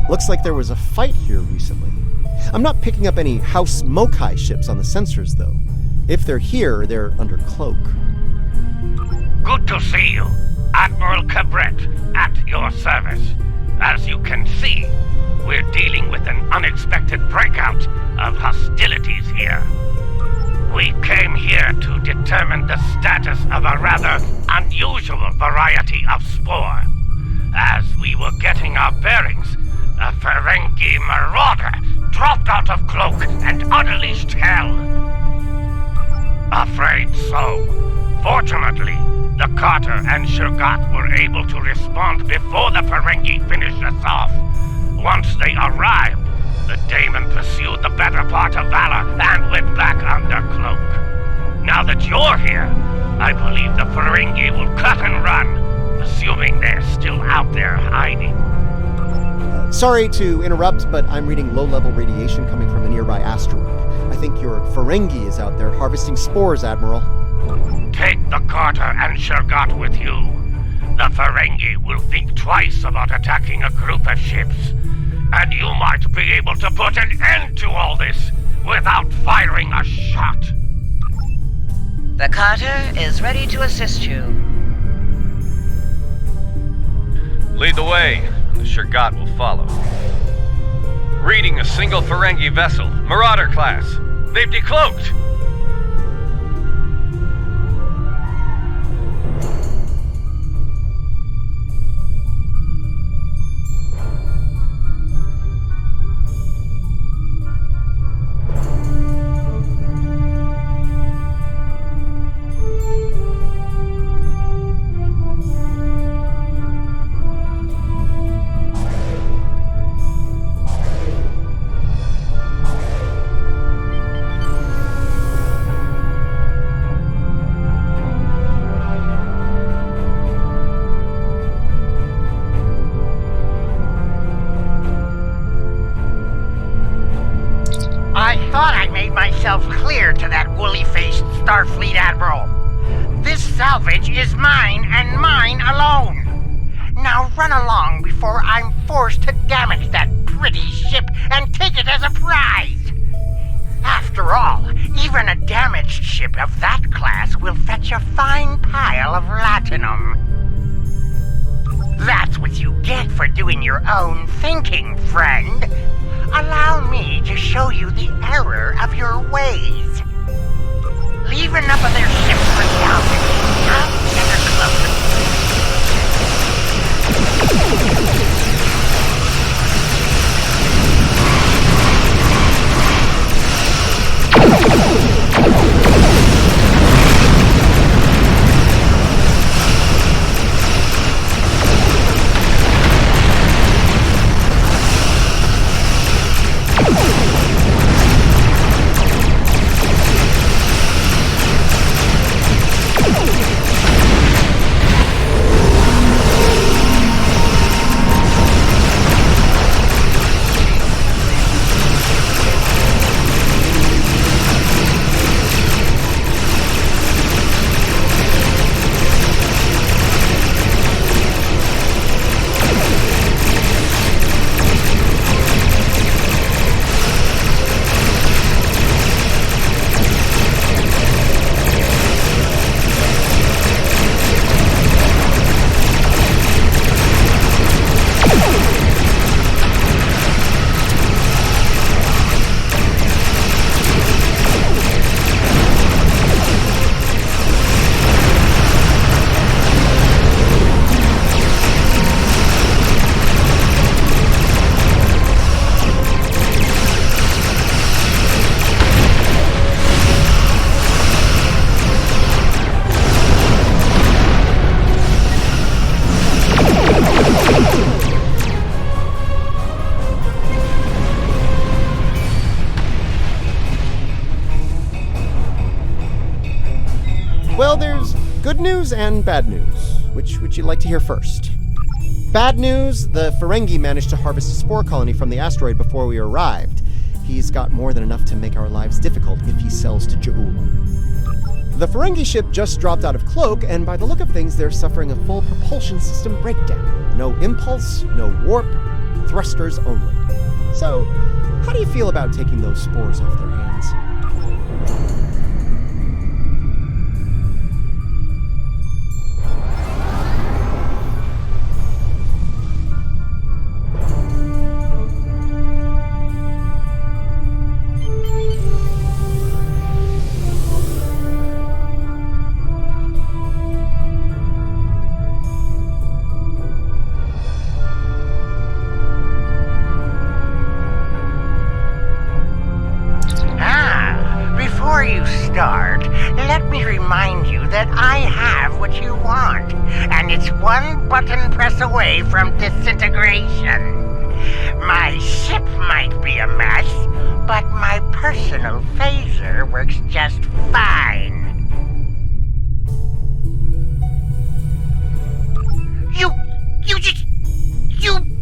Looks like there was a fight here recently. I'm not picking up any House Mokai ships on the sensors, though. If they're here, they're under cloak. Good to see you. Admiral Cabret, at your service. As you can see, we're dealing with an unexpected breakout of hostilities here. We came here to determine the status of a rather unusual variety of spore. As we were getting our bearings, a Ferengi marauder dropped out of cloak and unleashed hell. Afraid so. Fortunately, the Carter and Shurgat were able to respond before the Ferengi finished us off. Once they arrived, the Daemon pursued the better part of Valor and went back under cloak. Now that you're here, I believe the Ferengi will cut and run, assuming they're still out there hiding. Sorry to interrupt, but I'm reading low-level radiation coming from a nearby asteroid. I think your Ferengi is out there harvesting spores, Admiral. Take the Carter and Shurgat with you. The Ferengi will think twice about attacking a group of ships. And you might be able to put an end to all this without firing a shot. The Carter is ready to assist you. Lead the way. The Shurgat will follow. Reading a single Ferengi vessel, Marauder class. They've decloaked. Clear to that woolly-faced Starfleet Admiral. This salvage is mine and mine alone. Now run along before I'm forced to damage that pretty ship and take it as a prize. After all, even a damaged ship of that class will fetch a fine pile of latinum. That's what you get for doing your own thinking, friend. Allow me to show you the error of your ways. Leave enough of their ships for salvage. I'll get her closer. Well, there's good news and bad news. Which would you like to hear first? Bad news, the Ferengi managed to harvest a spore colony from the asteroid before we arrived. He's got more than enough to make our lives difficult if he sells to Ja'ul. The Ferengi ship just dropped out of cloak, and by the look of things, they're suffering a full propulsion system breakdown. No impulse, no warp, thrusters only. So, how do you feel about taking those spores off their hands? Before you start, let me remind you that I have what you want, and it's one button press away from disintegration. My ship might be a mess, but my personal phaser works just fine. You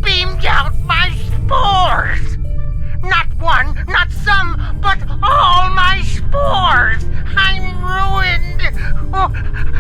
beamed out my spores! Not one, not some, but all my spores! I'm ruined! Oh,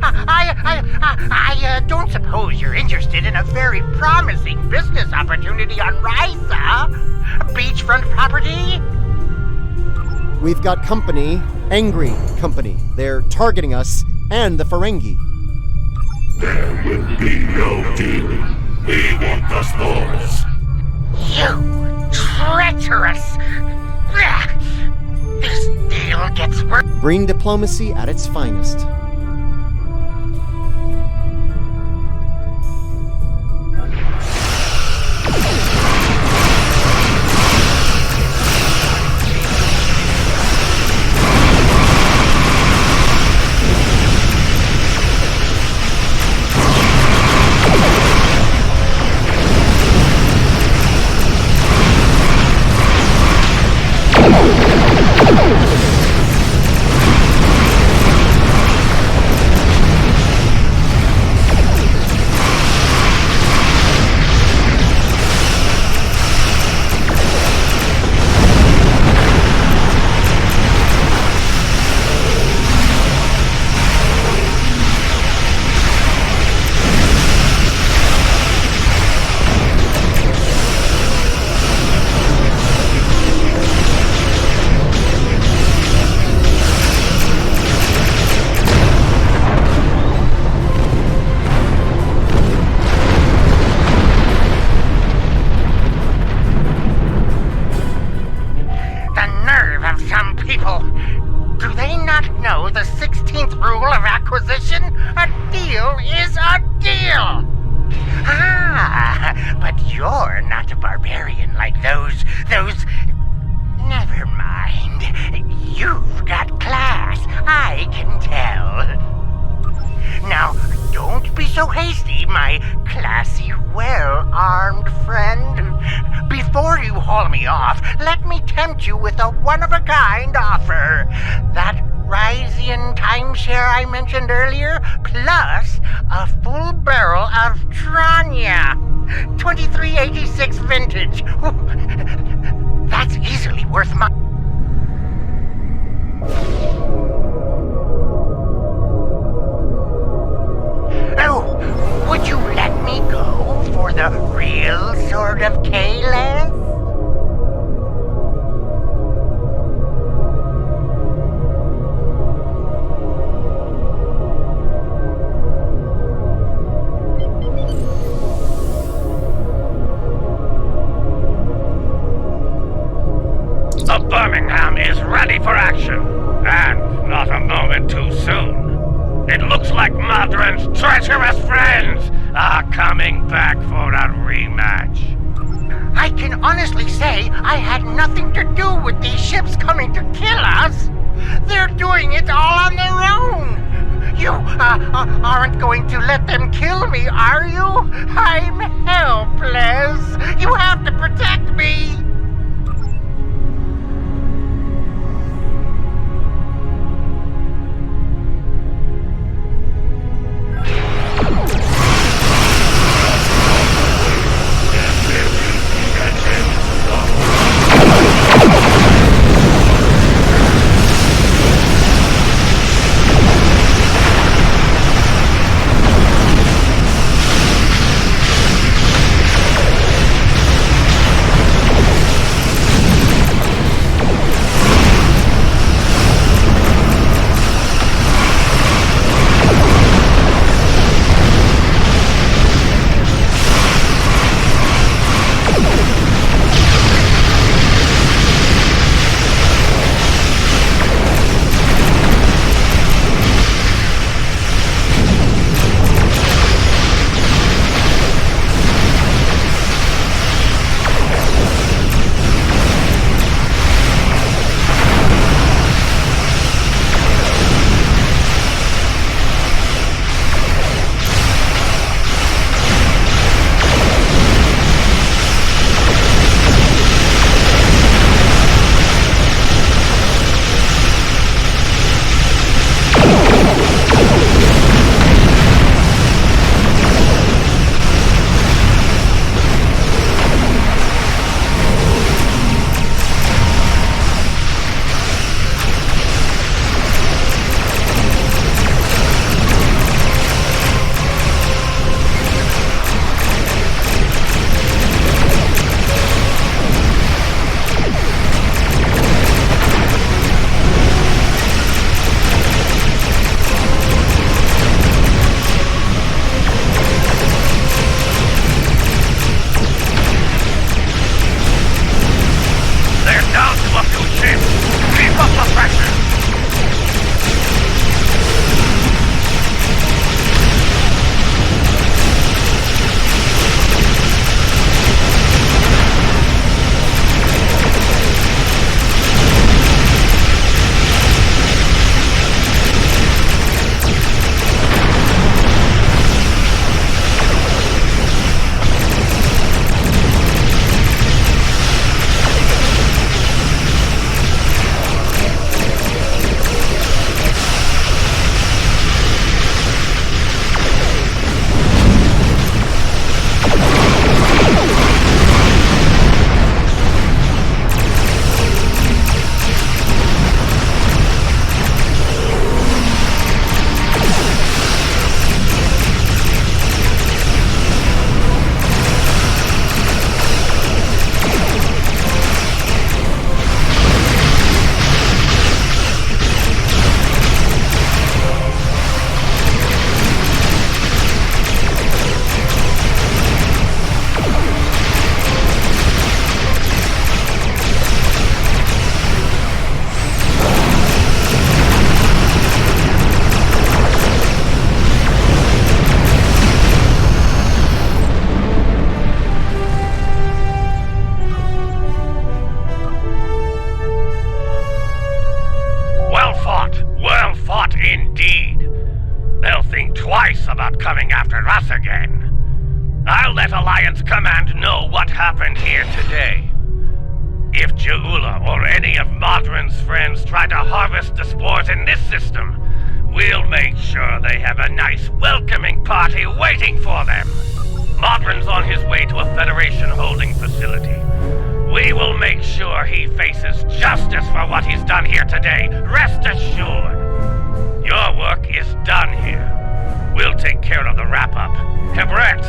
I don't suppose you're interested in a very promising business opportunity on Ryza? Beachfront property? We've got company, angry company. They're targeting us and the Ferengi. There will be no deal. We want the spores. You treacherous! This deal gets worse. Green diplomacy at its finest. Do they not know the 16th rule of acquisition? A deal is a deal! Ah, but you're not a barbarian like those... Never mind. You've got class, I can tell. Now, don't be so hasty, my classy, well-armed friend. Before you haul me off, let me tempt you with a one-of-a-kind offer. That Ryzian timeshare I mentioned earlier, plus a full barrel of Tranya. 2386 vintage. That's easily worth my... Oh, would you let me go for the real sort of Kalis? The Birmingham is ready for action, and not a moment too soon. It looks like Madron's treacherous friends are coming back for a rematch. I can honestly say I had nothing to do with these ships coming to kill us. They're doing it all on their own. You aren't going to let them kill me, are you? I'm helpless. You have to protect me. Well fought indeed. They'll think twice about coming after us again. I'll let Alliance Command know what happened here today. If Jeula or any of Modron's friends try to harvest the spores in this system, we'll make sure they have a nice welcoming party waiting for them. Modron's on his way to a Federation holding facility. We will make sure he faces justice for what he's done here today. Rest assured. Your work is done here. We'll take care of the wrap-up. Cabret,